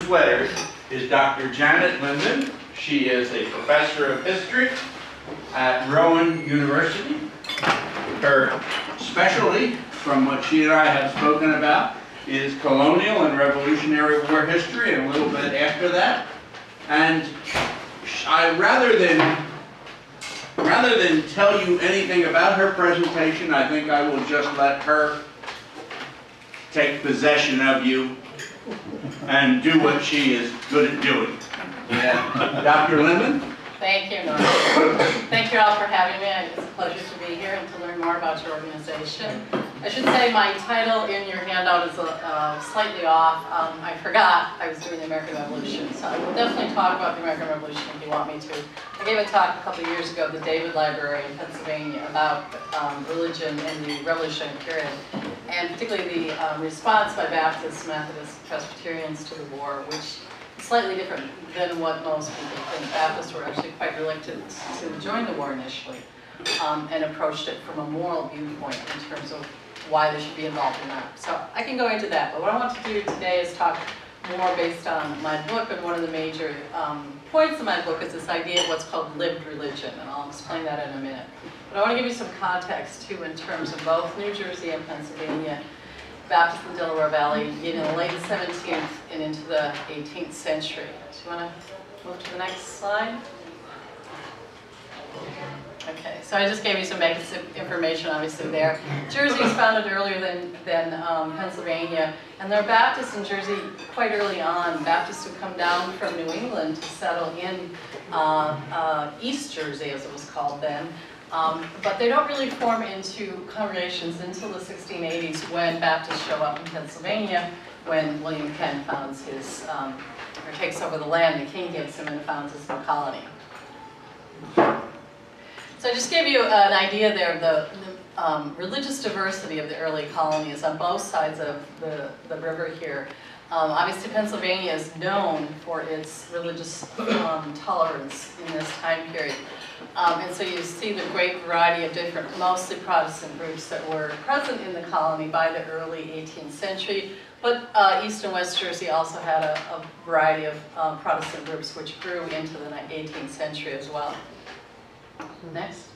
Sweaters is Dr. Janet Lindman. She is a professor of history at Rowan University. Her specialty, from what she and I have spoken about, is colonial and Revolutionary War history and a little bit after that. And rather than tell you anything about her presentation, I think I will just let her take possession of you and do what she is good at doing. Yeah. Dr. Lindman? Thank you, Norman. Thank you all for having me. It's a pleasure to be here and to learn more about your organization. I should say my title in your handout is slightly off. I forgot I was doing the American Revolution, so I will definitely talk about the American Revolution if you want me to. I gave a talk a couple of years ago at the David Library in Pennsylvania about religion in the Revolutionary period, and particularly the response by Baptists, Methodists, Presbyterians to the war, which is slightly different than what most people think. Baptists were actually quite reluctant to join the war initially, and approached it from a moral viewpoint in terms of why they should be involved or not. So I can go into that, but what I want to do today is talk more based on my book, and one of the major points of my book is this idea of what's called lived religion, and I'll explain that in a minute. But I want to give you some context too in terms of both New Jersey and Pennsylvania, Baptist in the Delaware Valley, in the late 17th and into the 18th century. Do you want to move to the next slide? Okay, so I just gave you some basic information, obviously, there. Jersey was founded earlier than Pennsylvania, and there are Baptists in Jersey quite early on, Baptists who come down from New England to settle in East Jersey, as it was called then. But they don't really form into congregations until the 1680s when Baptists show up in Pennsylvania, when William Penn founds his, or takes over the land the king gives him and founds his new colony. So I just gave you an idea there of the religious diversity of the early colonies on both sides of the river here. Obviously, Pennsylvania is known for its religious tolerance in this time period. And so you see the great variety of different, mostly Protestant groups that were present in the colony by the early 18th century. But East and West Jersey also had a variety of Protestant groups which grew into the 18th century as well. Next.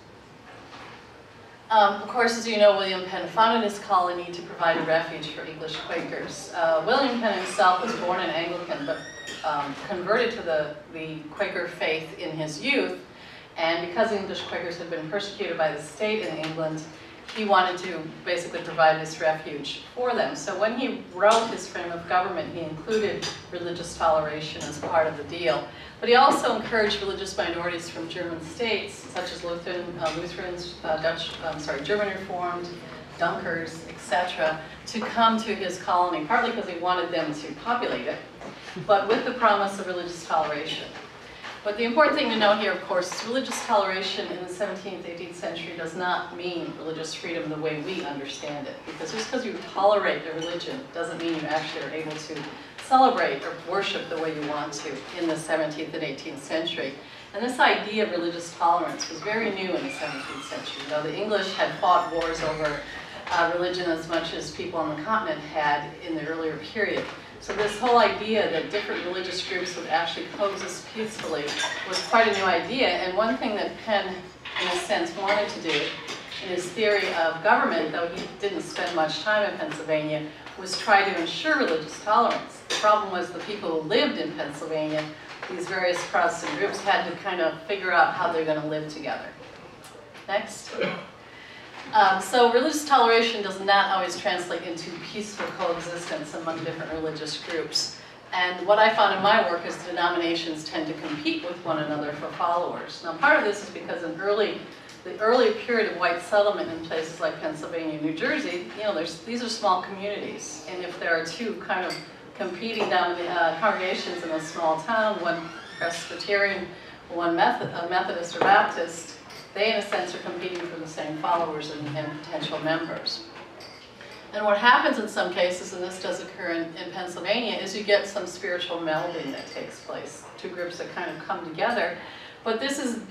Of course, as you know, William Penn founded his colony to provide a refuge for English Quakers. William Penn himself was born an Anglican, but converted to the Quaker faith in his youth. And because English Quakers had been persecuted by the state in England, he wanted to basically provide this refuge for them. So when he wrote his frame of government, he included religious toleration as part of the deal. But he also encouraged religious minorities from German states, such as Lutherans, German Reformed, Dunkers, etc., to come to his colony, partly because he wanted them to populate it, but with the promise of religious toleration. But the important thing to note here, of course, is religious toleration in the 17th, 18th century does not mean religious freedom the way we understand it. Because just because you tolerate a religion doesn't mean you actually are able to celebrate or worship the way you want to in the 17th and 18th century. And this idea of religious tolerance was very new in the 17th century. You know, the English had fought wars over religion as much as people on the continent had in the earlier period. So this whole idea that different religious groups would actually coexist peacefully was quite a new idea. And one thing that Penn, in a sense, wanted to do in his theory of government, though he didn't spend much time in Pennsylvania, was try to ensure religious tolerance. The problem was the people who lived in Pennsylvania, these various Protestant groups, had to kind of figure out how they're going to live together. Next. So religious toleration does not always translate into peaceful coexistence among different religious groups. And what I found in my work is denominations tend to compete with one another for followers. Now part of this is because in the early period of white settlement in places like Pennsylvania and New Jersey, you know, these are small communities. And if there are two kind of competing congregations in a small town, one Presbyterian, one Methodist or Baptist, they, in a sense, are competing for the same followers and potential members. And what happens in some cases, and this does occur in Pennsylvania, is you get some spiritual melding that takes place. Two groups that kind of come together. But this is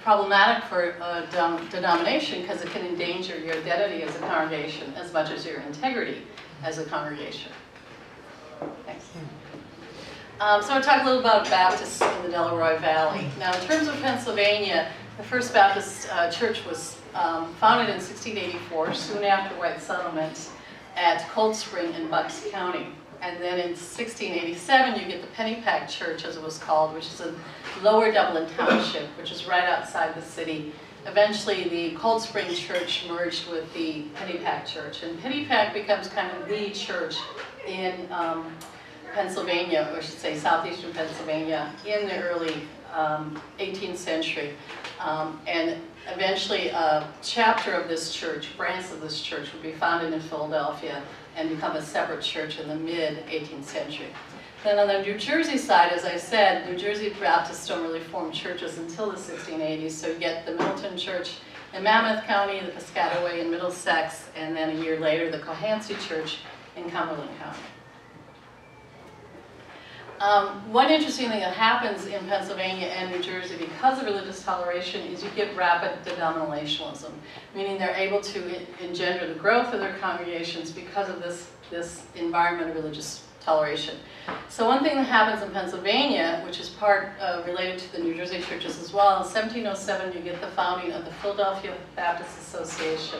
problematic for a denomination because it can endanger your identity as a congregation as much as your integrity as a congregation. Thanks. So I'll talk a little about Baptists in the Delaware Valley. Now, in terms of Pennsylvania, the First Baptist Church was founded in 1684, soon after white settlement, at Cold Spring in Bucks County. And then in 1687, you get the Pennypack Church, as it was called, which is in Lower Dublin Township, which is right outside the city. Eventually, the Cold Spring Church merged with the Pennypack Church, and Pennypack becomes kind of the church in Pennsylvania, or I should say southeastern Pennsylvania, in the early 18th century. And eventually a chapter of this church, branch of this church, would be founded in Philadelphia and become a separate church in the mid-18th century. Then on the New Jersey side, as I said, New Jersey Baptists don't really form churches until the 1680s, so you get the Middleton Church in Monmouth County, the Piscataway in Middlesex, and then a year later the Cohansey Church in Cumberland County. One interesting thing that happens in Pennsylvania and New Jersey because of religious toleration is you get rapid denominationalism, meaning they're able to engender the growth of their congregations because of this environment of religious toleration. So one thing that happens in Pennsylvania, which is part related to the New Jersey churches as well, in 1707 you get the founding of the Philadelphia Baptist Association.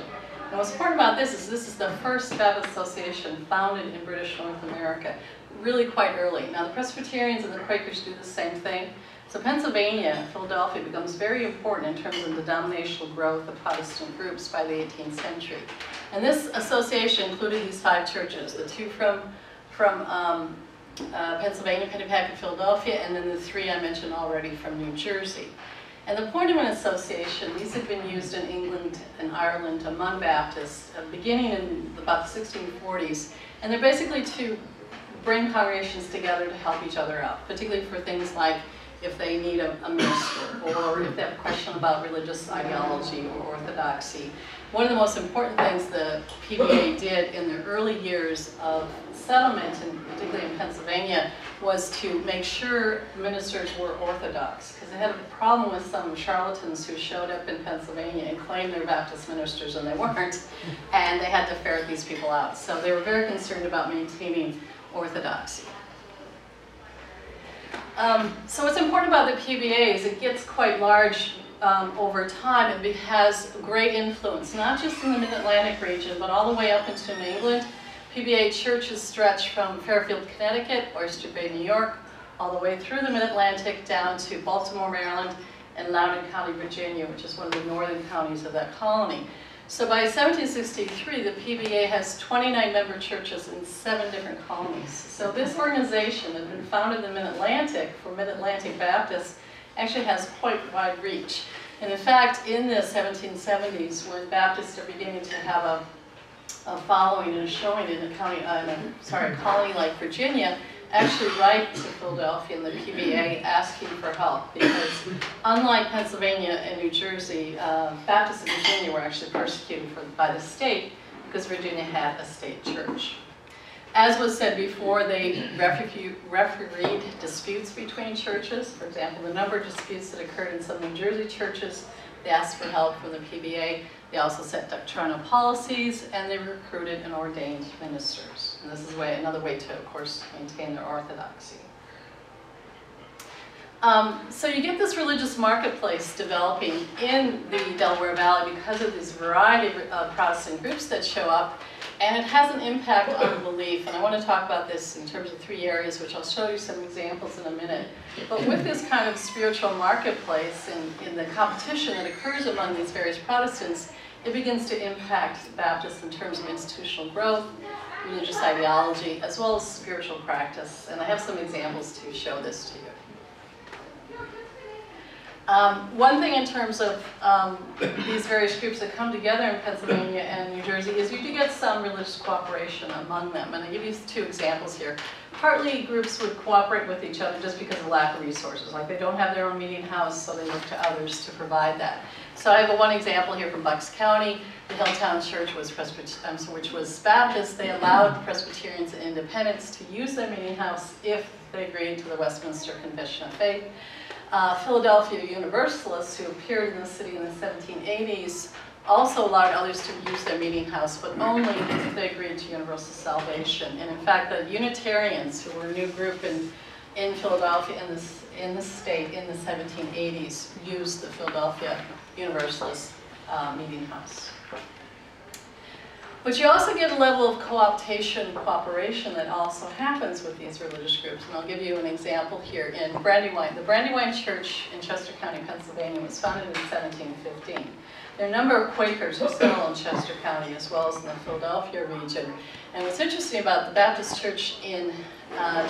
And what's important about this is the first Baptist association founded in British North America, really quite early. Now the Presbyterians and the Quakers do the same thing. So Pennsylvania, Philadelphia, becomes very important in terms of the denominational growth of Protestant groups by the 18th century. And this association included these 5 churches, the 2 from Pennsylvania, Pennypack, and Philadelphia, and then the 3 I mentioned already from New Jersey. And the point of an association, these had been used in England and Ireland among Baptists, beginning in about the 1640s, and they're basically to bring congregations together to help each other out, particularly for things like if they need a minister, or if they have a question about religious ideology or orthodoxy. One of the most important things the PBA did in the early years of settlement, and particularly in Pennsylvania, was to make sure ministers were orthodox, because they had a problem with some charlatans who showed up in Pennsylvania and claimed they're Baptist ministers and they weren't, and they had to ferret these people out. So they were very concerned about maintaining orthodoxy. So what's important about the PBA is it gets quite large over time. It has great influence, not just in the Mid-Atlantic region, but all the way up into New England. PBA churches stretch from Fairfield, Connecticut, Oyster Bay, New York, all the way through the Mid-Atlantic down to Baltimore, Maryland, and Loudoun County, Virginia, which is one of the northern counties of that colony. So by 1763, the PBA has 29 member churches in 7 different colonies. So this organization that had been founded in the Mid-Atlantic for Mid-Atlantic Baptists actually has quite wide reach. And in fact, in the 1770s, when Baptists are beginning to have a following and a showing in a county, colony like Virginia, actually write to Philadelphia and the PBA asking for help, because unlike Pennsylvania and New Jersey, Baptists in Virginia were actually persecuted by the state because Virginia had a state church. As was said before, they refereed disputes between churches. For example, the number of disputes that occurred in some New Jersey churches, they asked for help from the PBA. They also set doctrinal policies, and they recruited and ordained ministers. And this is another way to, of course, maintain their orthodoxy. So you get this religious marketplace developing in the Delaware Valley because of this variety of Protestant groups that show up, and it has an impact on belief. And I want to talk about this in terms of 3 areas, which I'll show you some examples in a minute. But with this kind of spiritual marketplace and in the competition that occurs among these various Protestants, it begins to impact Baptists in terms of institutional growth, religious ideology, as well as spiritual practice. And I have some examples to show this to you. One thing in terms of these various groups that come together in Pennsylvania and New Jersey is you do get some religious cooperation among them. And I'll give you 2 examples here. Partly groups would cooperate with each other just because of lack of resources. Like they don't have their own meeting house, so they look to others to provide that. So I have one example here from Bucks County. The Hilltown Church was which was Baptist. They allowed Presbyterians and Independents to use their meeting house if they agreed to the Westminster Confession of Faith. Philadelphia Universalists, who appeared in the city in the 1780s, also allowed others to use their meeting house, but only if they agreed to universal salvation. And in fact, the Unitarians, who were a new group in in Philadelphia, in the state, in the 1780s, used the Philadelphia Universalist meeting house. But you also get a level of co-optation, cooperation that also happens with these religious groups. And I'll give you an example here in Brandywine. The Brandywine Church in Chester County, Pennsylvania was founded in 1715. There are a number of Quakers who settle in Chester County as well as in the Philadelphia region. And what's interesting about the Baptist Church in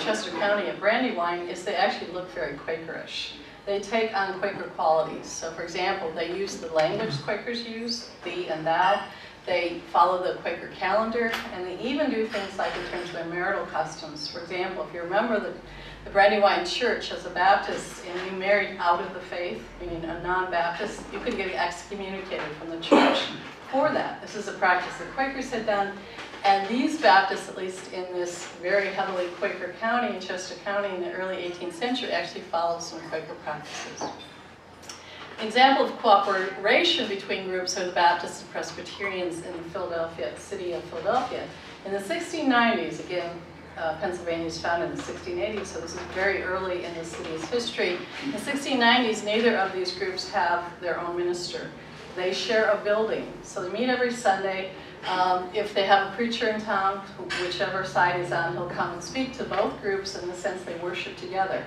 Chester County at Brandywine is they actually look very Quakerish. They take on Quaker qualities. So for example, they use the language Quakers use, thee and thou. They follow the Quaker calendar, and they even do things like in terms of their marital customs. For example, if you remember the Brandywine Church as a Baptist, and you married out of the faith, meaning a non-Baptist, you could get excommunicated from the church for that. This is a practice the Quakers had done, and these Baptists, at least in this very heavily Quaker county, in Chester County in the early 18th century, actually followed some Quaker practices. An example of cooperation between groups are the Baptists and Presbyterians in the city of Philadelphia. In the 1690s, again, Pennsylvania was founded in the 1680s, so this is very early in the city's history. In the 1690s, neither of these groups have their own minister. They share a building, so they meet every Sunday. If they have a preacher in town, whichever side he's on, he'll come and speak to both groups. In the sense they worship together.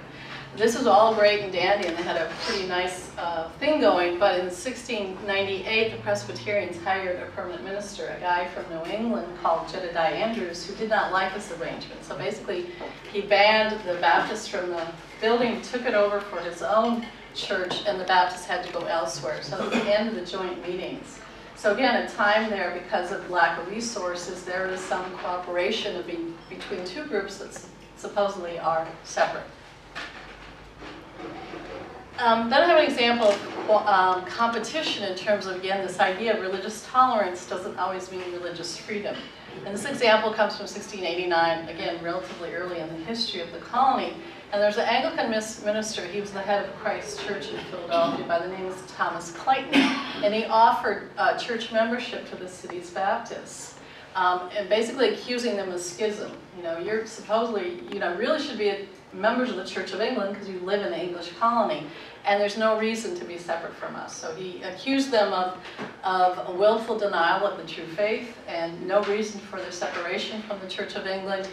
This was all great and dandy, and they had a pretty nice thing going, but in 1698, the Presbyterians hired a permanent minister, a guy from New England called Jedediah Andrews, who did not like this arrangement. So basically, he banned the Baptists from the building, took it over for his own church, and the Baptists had to go elsewhere. So at the end of the joint meetings. So again, a time there, because of lack of resources, there is some cooperation between two groups that supposedly are separate. Then I have an example of competition in terms of, again, this idea of religious tolerance doesn't always mean religious freedom. And this example comes from 1689, again, relatively early in the history of the colony. And there's an Anglican minister, he was the head of Christ Church in Philadelphia by the name of Thomas Clayton. And he offered church membership to the city's Baptists. And basically accusing them of schism. You know, you're supposedly, really should be members of the Church of England because you live in the English colony, and there's no reason to be separate from us. So he accused them of a willful denial of the true faith and no reason for their separation from the Church of England.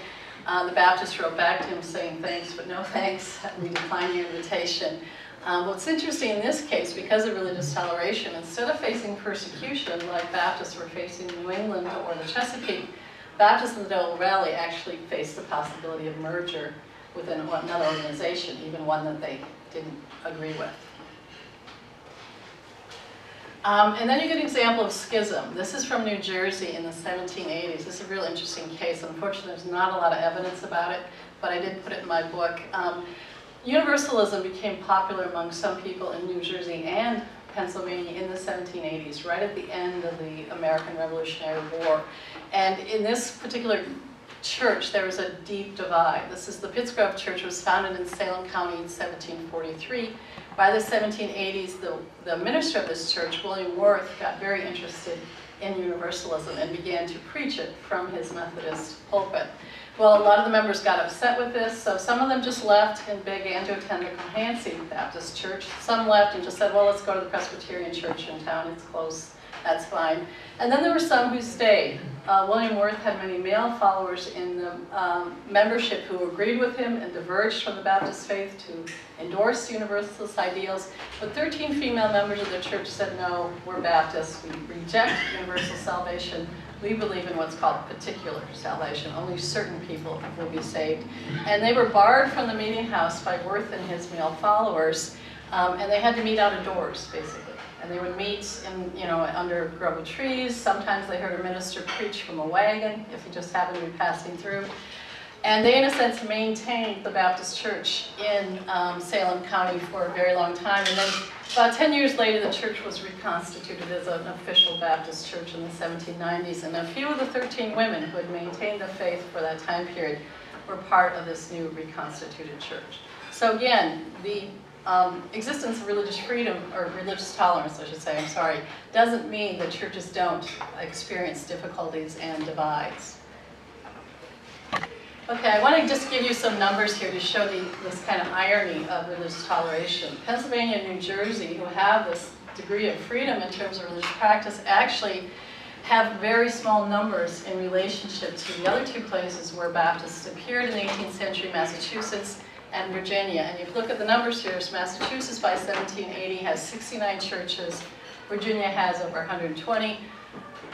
The Baptists wrote back to him saying thanks, but no thanks, we decline your invitation. What's interesting in this case, because of religious toleration, instead of facing persecution like Baptists were facing in New England or the Chesapeake, Baptists in the Delaware Valley actually faced the possibility of merger with another organization, even one that they didn't agree with. And then you get an example of schism. This is from New Jersey in the 1780s. This is a real interesting case. Unfortunately, there's not a lot of evidence about it, but I did put it in my book. Universalism became popular among some people in New Jersey and Pennsylvania in the 1780s, right at the end of the American Revolutionary War. And in this particular church, there was a deep divide. This is the Pittsgrove Church. It was founded in Salem County in 1743. By the 1780s, the minister of this church, William Worth, got very interested in Universalism and began to preach it from his Methodist pulpit. Well, a lot of the members got upset with this, so some of them just left and began to attend the Cohansey Baptist Church. Some left and just said, well, let's go to the Presbyterian Church in town, it's close, that's fine. And then there were some who stayed. William Worth had many male followers in the membership who agreed with him and diverged from the Baptist faith to endorse Universalist ideals. But 13 female members of the church said, no, we're Baptists, we reject universal salvation. We believe in what's called particular salvation. Only certain people will be saved. And they were barred from the meeting house by Worth and his male followers, and they had to meet out of doors, basically. And they would meet in, under a grove of trees. Sometimes they heard a minister preach from a wagon, if he just happened to be passing through. And they, in a sense, maintained the Baptist church in Salem County for a very long time. And then about 10 years later, the church was reconstituted as an official Baptist church in the 1790s. And a few of the 13 women who had maintained the faith for that time period were part of this new reconstituted church. So again, the existence of religious freedom, or religious tolerance, I should say, I'm sorry, doesn't mean that churches don't experience difficulties and divides. Okay, I want to just give you some numbers here to show this kind of irony of religious toleration. Pennsylvania and New Jersey, who have this degree of freedom in terms of religious practice, actually have very small numbers in relationship to the other two places where Baptists appeared in the 18th century, Massachusetts and Virginia. And if you look at the numbers here, so Massachusetts by 1780 has 69 churches, Virginia has over 120,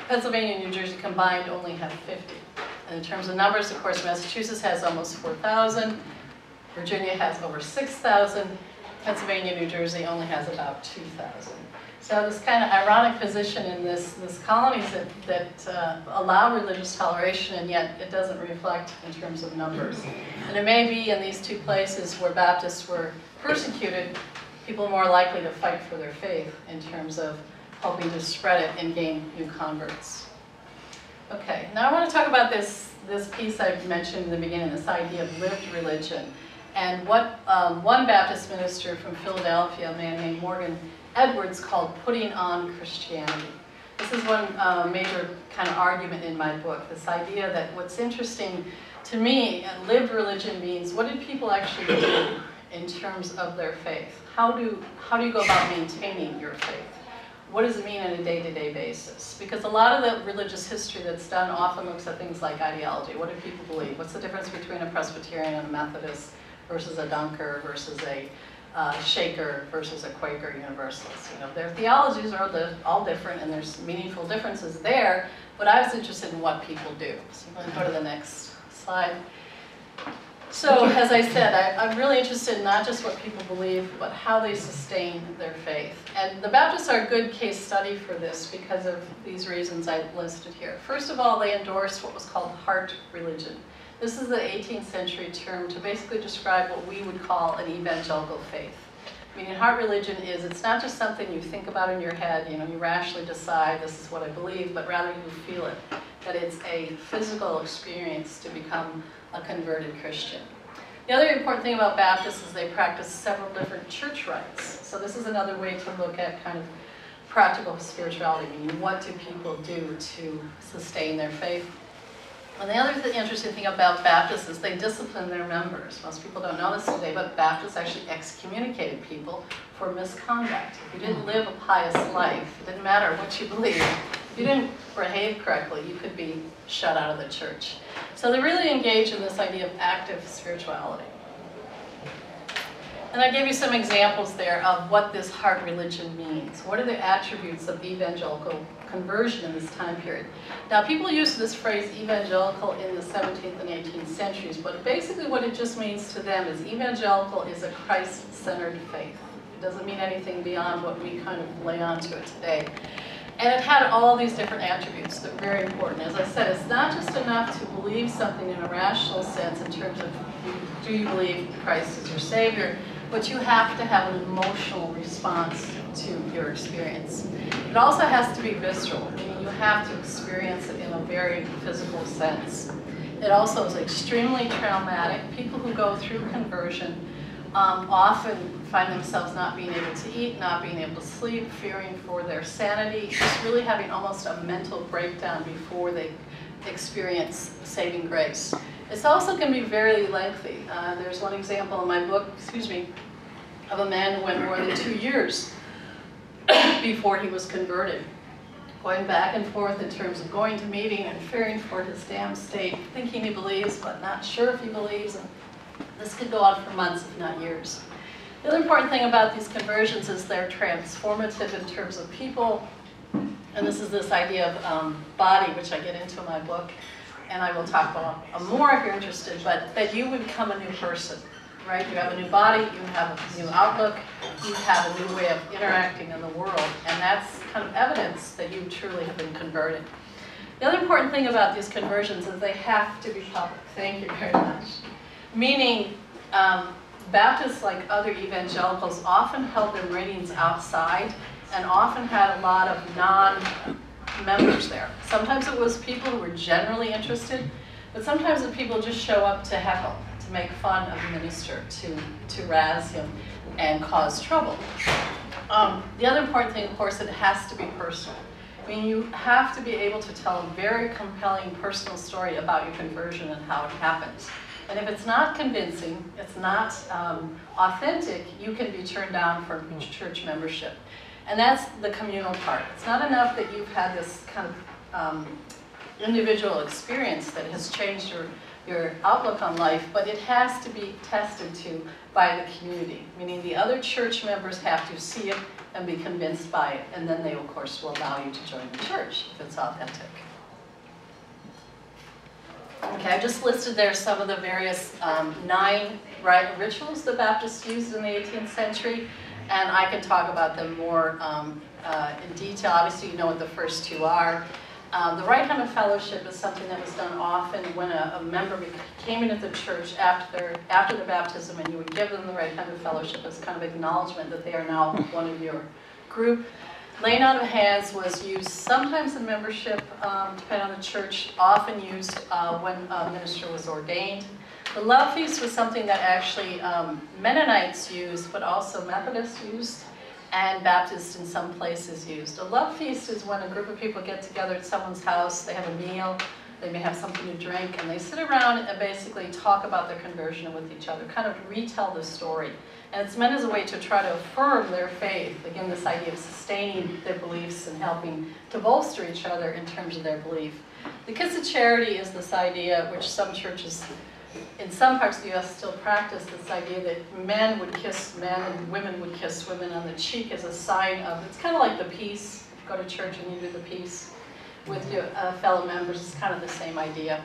Pennsylvania and New Jersey combined only have 50. And in terms of numbers, of course, Massachusetts has almost 4,000, Virginia has over 6,000, Pennsylvania and New Jersey only has about 2,000. So this kind of ironic position in this colonies that allow religious toleration, and yet it doesn't reflect in terms of numbers. And it may be in these two places where Baptists were persecuted, people are more likely to fight for their faith in terms of helping to spread it and gain new converts. Okay, now I want to talk about this piece I mentioned in the beginning, this idea of lived religion, and what one Baptist minister from Philadelphia, a man named Morgan Edwards, called putting on Christianity. This is one major kind of argument in my book, this idea that what's interesting to me, lived religion means what did people actually do in terms of their faith? How do you go about maintaining your faith? What does it mean on a day-to-day basis? Because a lot of the religious history that's done often looks at things like ideology. What do people believe? What's the difference between a Presbyterian and a Methodist versus a Dunker versus a Shaker versus a Quaker Universalist? You know, their theologies are all different, and there's meaningful differences there, but I was interested in what people do. So I'm going to go to the next slide. So, as I said, I'm really interested in not just what people believe, but how they sustain their faith. And the Baptists are a good case study for this because of these reasons I listed here. First of all, they endorsed what was called heart religion. This is the 18th century term to basically describe what we would call an evangelical faith. Meaning heart religion is, it's not just something you think about in your head, you know, you rationally decide this is what I believe, but rather you feel it. That it's a physical experience to become a converted Christian. The other important thing about Baptists is they practice several different church rites. So this is another way to look at kind of practical spirituality, meaning what do people do to sustain their faith. And the other interesting thing about Baptists is they discipline their members. Most people don't know this today, but Baptists actually excommunicated people for misconduct. If you didn't live a pious life, it didn't matter what you believed. If you didn't behave correctly, you could be shut out of the church. So they really engage in this idea of active spirituality. And I gave you some examples there of what this heart religion means. What are the attributes of evangelical conversion in this time period? Now, people use this phrase evangelical in the 17th and 18th centuries, but basically what it just means to them is evangelical is a Christ-centered faith. It doesn't mean anything beyond what we kind of lay onto it today. And it had all these different attributes that are very important. As I said, it's not just enough to believe something in a rational sense in terms of do you believe Christ is your Savior, but you have to have an emotional response to your experience. It also has to be visceral, meaning you have to experience it in a very physical sense. It also is extremely traumatic. People who go through conversion often find themselves not being able to eat, not being able to sleep, fearing for their sanity, just really having almost a mental breakdown before they experience saving grace. It's also going to be very lengthy. There's one example in my book, of a man who went more than 2 years before he was converted, going back and forth in terms of going to meeting and fearing for his damned state, thinking he believes but not sure if he believes, and this could go on for months, if not years. The other important thing about these conversions is they're transformative in terms of people, and this is this idea of body, which I get into in my book, and I will talk about more if you're interested, but that you would become a new person, right? You have a new body, you have a new outlook, you have a new way of interacting in the world, and that's kind of evidence that you truly have been converted. The other important thing about these conversions is they have to be public. Thank you very much. Meaning, Baptists, like other evangelicals, often held their meetings outside and often had a lot of non-members there. Sometimes it was people who were generally interested, but sometimes the people just show up to heckle, to make fun of the minister, to razz him and cause trouble. The other important thing, of course, it has to be personal. I mean, you have to be able to tell a very compelling personal story about your conversion and how it happened. And if it's not convincing, it's not authentic, you can be turned down for church membership. And that's the communal part. It's not enough that you've had this kind of individual experience that has changed your outlook on life, but it has to be tested to by the community, meaning the other church members have to see it and be convinced by it, and then they, of course, will allow you to join the church if it's authentic. Okay, I just listed there some of the various 9 rituals the Baptists used in the 18th century, and I can talk about them more in detail. Obviously, you know what the first 2 are. The right hand of fellowship is something that was done often when a member came into the church after their baptism, and you would give them the right hand of fellowship as kind of acknowledgement that they are now one of your group. Laying on of hands was used sometimes in membership, depending on the church, often used when a minister was ordained. The love feast was something that actually Mennonites used, but also Methodists used, and Baptists in some places used. A love feast is when a group of people get together at someone's house, they have a meal, they may have something to drink, and they sit around and basically talk about their conversion with each other, kind of retell the story. And it's meant as a way to try to affirm their faith. Again, this idea of sustaining their beliefs and helping to bolster each other in terms of their belief. The Kiss of Charity is this idea, which some churches in some parts of the U.S. still practice, this idea that men would kiss men and women would kiss women on the cheek as a sign of, it's kind of like the peace. You go to church and you do the peace with your fellow members. It's kind of the same idea.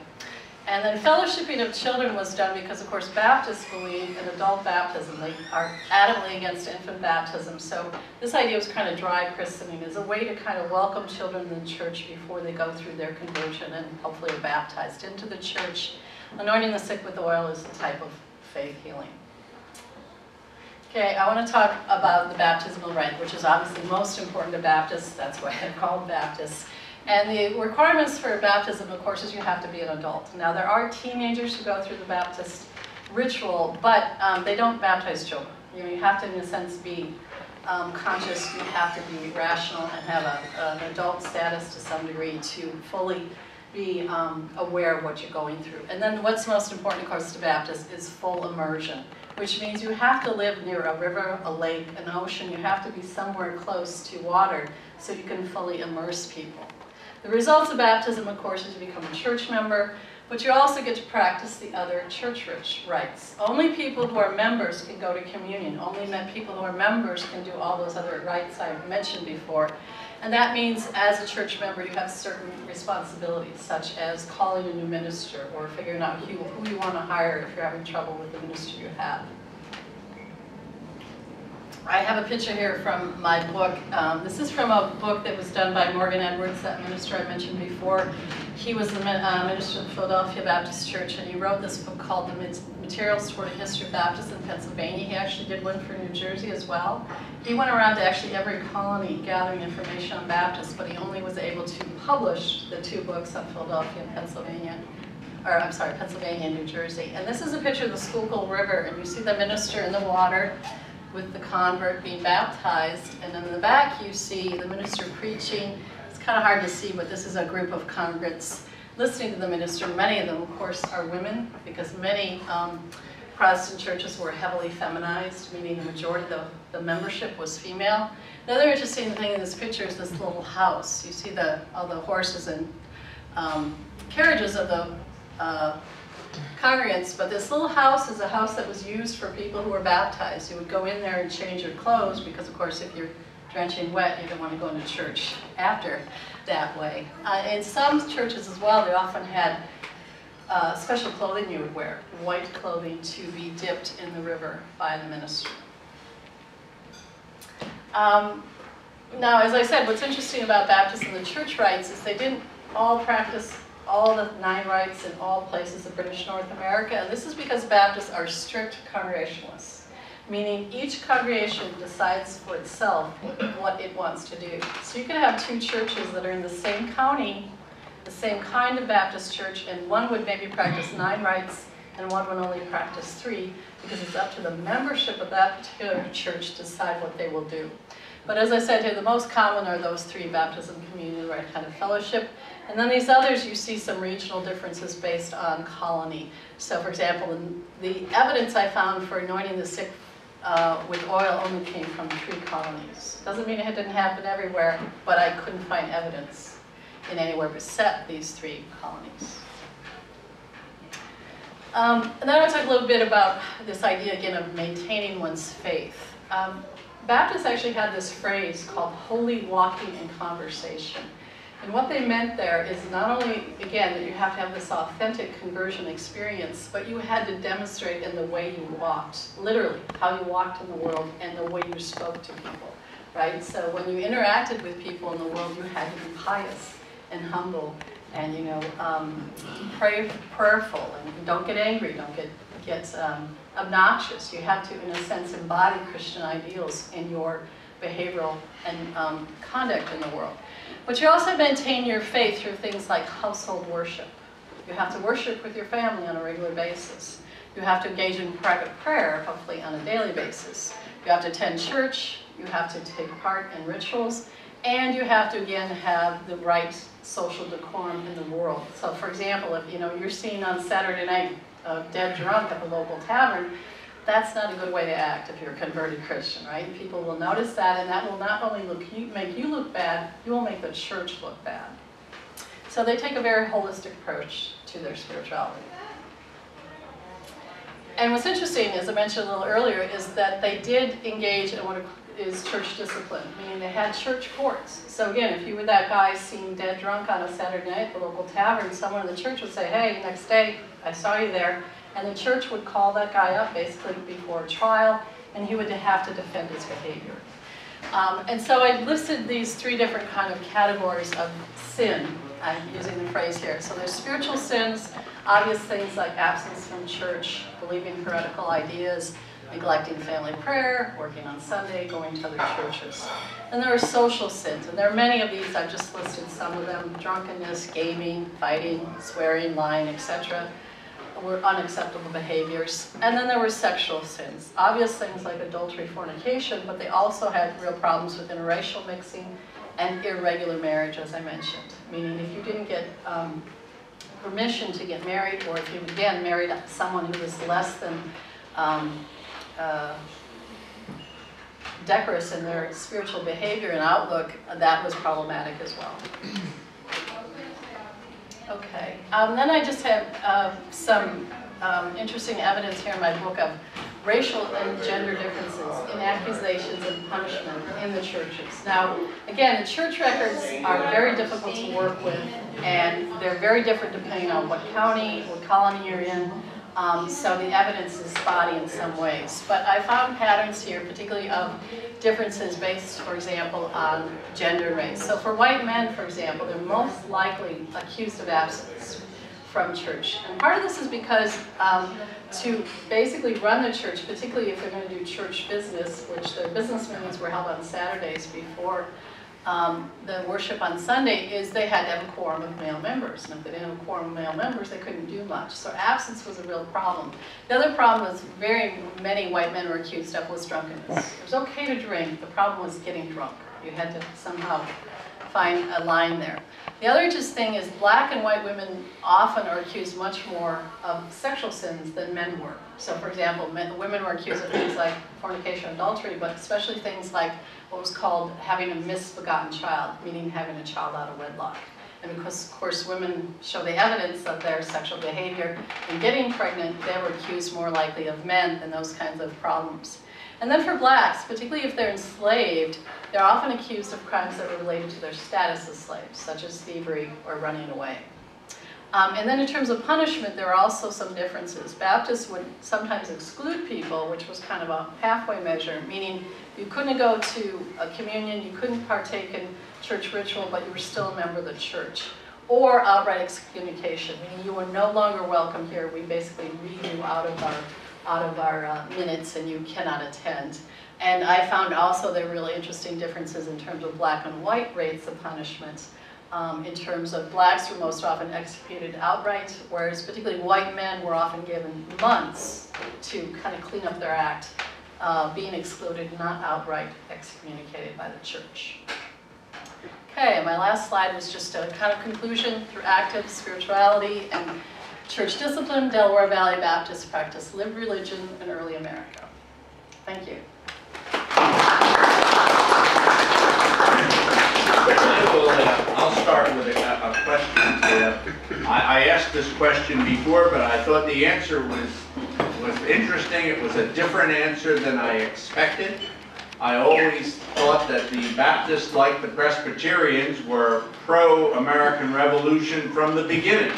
And then fellowshipping of children was done because, of course, Baptists believe in adult baptism. They are adamantly against infant baptism. So this idea was kind of dry christening as a way to kind of welcome children in the church before they go through their conversion and hopefully are baptized into the church. Anointing the sick with oil is a type of faith healing. Okay, I want to talk about the baptismal rite, which is obviously most important to Baptists. That's why they're called Baptists. And the requirements for baptism, of course, is you have to be an adult. Now, there are teenagers who go through the Baptist ritual, but they don't baptize children. You know, you have to, in a sense, be conscious. You have to be rational and have an adult status to some degree to fully be aware of what you're going through. And then what's most important, of course, to Baptists is full immersion, which means you have to live near a river, a lake, an ocean. You have to be somewhere close to water so you can fully immerse people. The results of baptism, of course, is you become a church member, but you also get to practice the other church rites. Only people who are members can go to communion. Only people who are members can do all those other rites I've mentioned before. And that means as a church member, you have certain responsibilities, such as calling a new minister or figuring out who you want to hire if you're having trouble with the minister you have. I have a picture here from my book. This is from a book that was done by Morgan Edwards, that minister I mentioned before. He was the minister of the Philadelphia Baptist Church, and he wrote this book called The Materials Toward a History of Baptists in Pennsylvania. He actually did one for New Jersey as well. He went around to actually every colony gathering information on Baptists, but he only was able to publish the 2 books on Philadelphia and Pennsylvania. Or I'm sorry, Pennsylvania and New Jersey. And this is a picture of the Schuylkill River, and you see the minister in the water with the convert being baptized, and in the back you see the minister preaching. It's kind of hard to see, but this is a group of congregants listening to the minister. Many of them, of course, are women, because many Protestant churches were heavily feminized, meaning the majority of the membership was female. The other interesting thing in this picture is this little house. You see all the horses and carriages of the congregants, but this little house is a house that was used for people who were baptized. You would go in there and change your clothes because, of course, if you're drenching wet, you don't want to go into church after that way. In some churches as well, they often had special clothing you would wear, white clothing, to be dipped in the river by the minister. Now, as I said, what's interesting about Baptists and the church rites is they didn't all practice all the 9 rites in all places of British North America, and this is because Baptists are strict congregationalists, meaning each congregation decides for itself what it wants to do. So you can have 2 churches that are in the same county, the same kind of Baptist church, and one would maybe practice 9 rites and one would only practice 3, because it's up to the membership of that particular church to decide what they will do. But as I said here, the most common are those three: baptism, communion, right kind of fellowship. And then these others, you see some regional differences based on colony. So for example, the evidence I found for anointing the sick with oil only came from 3 colonies. Doesn't mean it didn't happen everywhere, but I couldn't find evidence in anywhere except these 3 colonies. And then I want to talk a little bit about this idea again of maintaining one's faith. Baptists actually had this phrase called holy walking in conversation. And what they meant there is not only, again, that you have to have this authentic conversion experience, but you had to demonstrate in the way you walked, literally, how you walked in the world and the way you spoke to people, right? So when you interacted with people in the world, you had to be pious and humble and, you know, prayerful, and don't get angry, don't get obnoxious. You have to, in a sense, embody Christian ideals in your behavioral and conduct in the world. But you also maintain your faith through things like household worship. You have to worship with your family on a regular basis. You have to engage in private prayer, hopefully on a daily basis. You have to attend church. You have to take part in rituals. And you have to, again, have the right social decorum in the world. So for example, if you're seen on Saturday night dead drunk at the local tavern, that's not a good way to act if you're a converted Christian, right? People will notice that, and that will not only make you look bad, you will make the church look bad. So they take a very holistic approach to their spirituality. And what's interesting, as I mentioned a little earlier, is that they did engage in what is church discipline, meaning they had church courts. So again, if you were that guy seen dead drunk on a Saturday night at the local tavern, someone in the church would say, hey, next day, I saw you there. And the church would call that guy up basically before trial, and he would have to defend his behavior. And so I listed these 3 different kind of categories of sin. I'm using the phrase here. So there's spiritual sins, obvious things like absence from church, believing heretical ideas, neglecting family prayer, working on Sunday, going to other churches. And there are social sins, and there are many of these. I've just listed some of them: drunkenness, gaming, fighting, swearing, lying, etc. were unacceptable behaviors. And then there were sexual sins, obvious things like adultery, fornication, but they also had real problems with interracial mixing and irregular marriage, as I mentioned. Meaning if you didn't get permission to get married, or if you again married someone who was less than decorous in their spiritual behavior and outlook, that was problematic as well. Okay, then I just have some interesting evidence here in my book of racial and gender differences in accusations and punishment in the churches. Now, again, the church records are very difficult to work with, and they're very different depending on what county, what colony you're in. So the evidence is spotty in some ways. But I found patterns here, particularly of differences based, for example, on gender and race. So for white men, for example, they're most likely accused of absence from church. And part of this is because to basically run the church, particularly if they're going to do church business, which their business meetings were held on Saturdays before the worship on Sunday, is they had to have a quorum of male members. And if they didn't have a quorum of male members, they couldn't do much. So absence was a real problem. The other problem was very many white men were accused of was drunkenness. It was okay to drink. The problem was getting drunk. You had to somehow find a line there. The other interesting thing is black and white women often are accused much more of sexual sins than men were. So for example, women were accused of things like fornication and adultery, but especially things like what was called having a misbegotten child, meaning having a child out of wedlock. And because, of course, women show the evidence of their sexual behavior in getting pregnant, they were accused more likely of men than those kinds of problems. And then for blacks, particularly if they're enslaved, they're often accused of crimes that were related to their status as slaves, such as thievery or running away. And then in terms of punishment, there are also some differences. Baptists would sometimes exclude people, which was kind of a halfway measure, meaning you couldn't go to a communion, you couldn't partake in church ritual, but you were still a member of the church. Or outright excommunication, meaning you were no longer welcome here. We basically read you out of our minutes and you cannot attend. And I found also there were really interesting differences in terms of black and white rates of punishment. In terms of blacks were most often executed outright, whereas particularly white men were often given months to kind of clean up their act being excluded, not outright excommunicated by the church. Okay, my last slide was just a kind of conclusion. Through active spirituality and church discipline, Delaware Valley Baptists practiced lived religion in early America. Thank you. I'll start with a question. I asked this question before, but I thought the answer was interesting. It was a different answer than I expected. I always thought that the Baptists, like the Presbyterians, were pro-American Revolution from the beginning.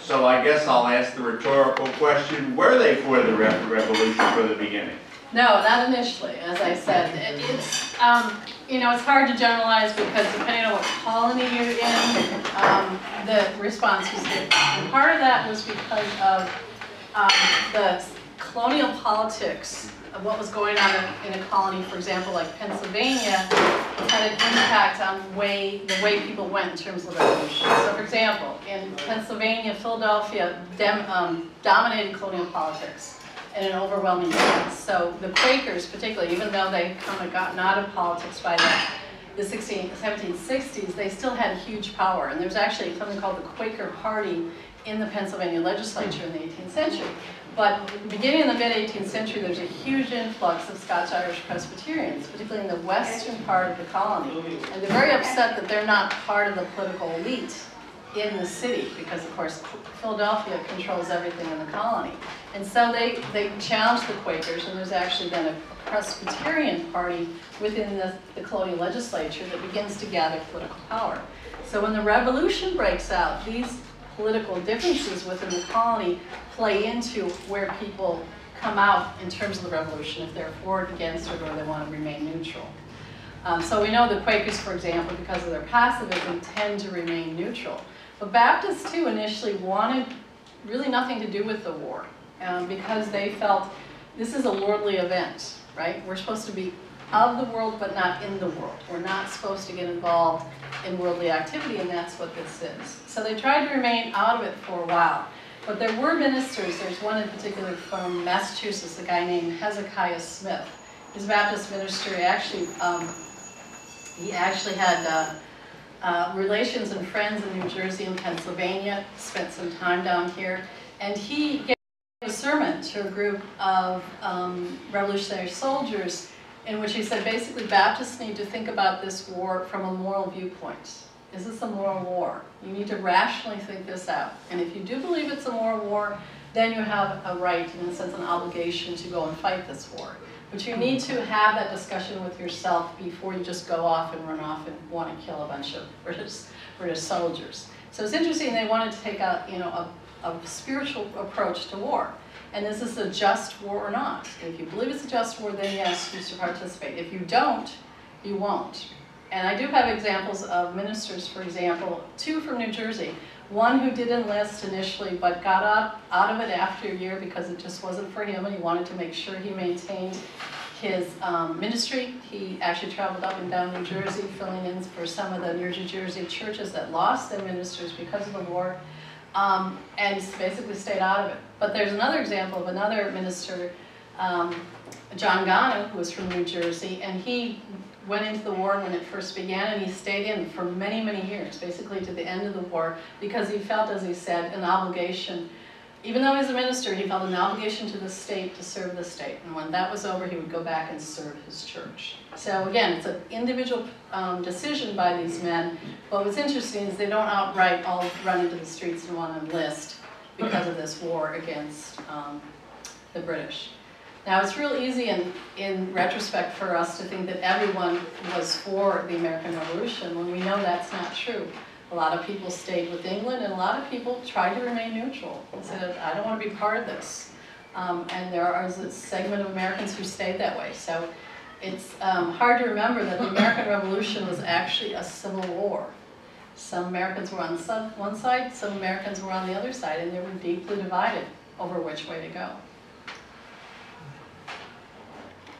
So I guess I'll ask the rhetorical question, were they for the revolution from the beginning? No, not initially, as I said. It's hard to generalize because depending on what colony you're in, the response was different. And part of that was because of the colonial politics of what was going on in a colony, for example, like Pennsylvania, had an impact on the way people went in terms of the revolution. So, for example, in Pennsylvania, Philadelphia dominated colonial politics in an overwhelming sense. So the Quakers, particularly, even though they kind of gotten out of politics by the 1760s, they still had huge power. And there's actually something called the Quaker Party in the Pennsylvania legislature in the 18th century. But beginning in the mid-18th century, there's a huge influx of Scotch-Irish Presbyterians, particularly in the western part of the colony. And they're very upset that they're not part of the political elite in the city, because of course Philadelphia controls everything in the colony. And so they challenged the Quakers, and there's actually been a Presbyterian party within the colonial legislature that begins to gather political power. So when the revolution breaks out, these political differences within the colony play into where people come out in terms of the revolution, if they're for it, against it, or they want to remain neutral. So we know the Quakers, for example, because of their pacifism, tend to remain neutral. But Baptists, too, initially wanted really nothing to do with the war, because they felt this is a worldly event, right? We're supposed to be of the world, but not in the world. We're not supposed to get involved in worldly activity, and that's what this is. So they tried to remain out of it for a while. But there were ministers. There's one in particular from Massachusetts, a guy named Hezekiah Smith. He's a Baptist minister. He actually had relations and friends in New Jersey and Pennsylvania, spent some time down here, and he gave a sermon to a group of revolutionary soldiers in which he said basically Baptists need to think about this war from a moral viewpoint. Is this a moral war? You need to rationally think this out. And if you do believe it's a moral war, then you have a right, in a sense, an obligation to go and fight this war. But you need to have that discussion with yourself before you just go off and run off and want to kill a bunch of British soldiers. So it's interesting, they wanted to take a spiritual approach to war. And is this a just war or not? If you believe it's a just war, then yes, you should participate. If you don't, you won't. And I do have examples of ministers, for example, two from New Jersey. One who did enlist initially, but got out of it after a year because it just wasn't for him, and he wanted to make sure he maintained his ministry. He actually traveled up and down New Jersey, filling in for some of the New Jersey churches that lost their ministers because of the war, and basically stayed out of it. But there's another example of another minister, John Gano, who was from New Jersey, and he went into the war when it first began, and he stayed in for many, many years, basically to the end of the war, because he felt, as he said, an obligation. Even though he was a minister, he felt an obligation to the state to serve the state. And when that was over, he would go back and serve his church. So again, it's an individual decision by these men. But what's interesting is they don't outright all run into the streets and want to enlist because of this war against the British. Now, it's real easy in retrospect for us to think that everyone was for the American Revolution when we know that's not true. A lot of people stayed with England, and a lot of people tried to remain neutral and said, I don't want to be part of this. And there is a segment of Americans who stayed that way. So it's hard to remember that the American Revolution was actually a civil war. Some Americans were on one side, some Americans were on the other side, and they were deeply divided over which way to go.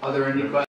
Are there any questions?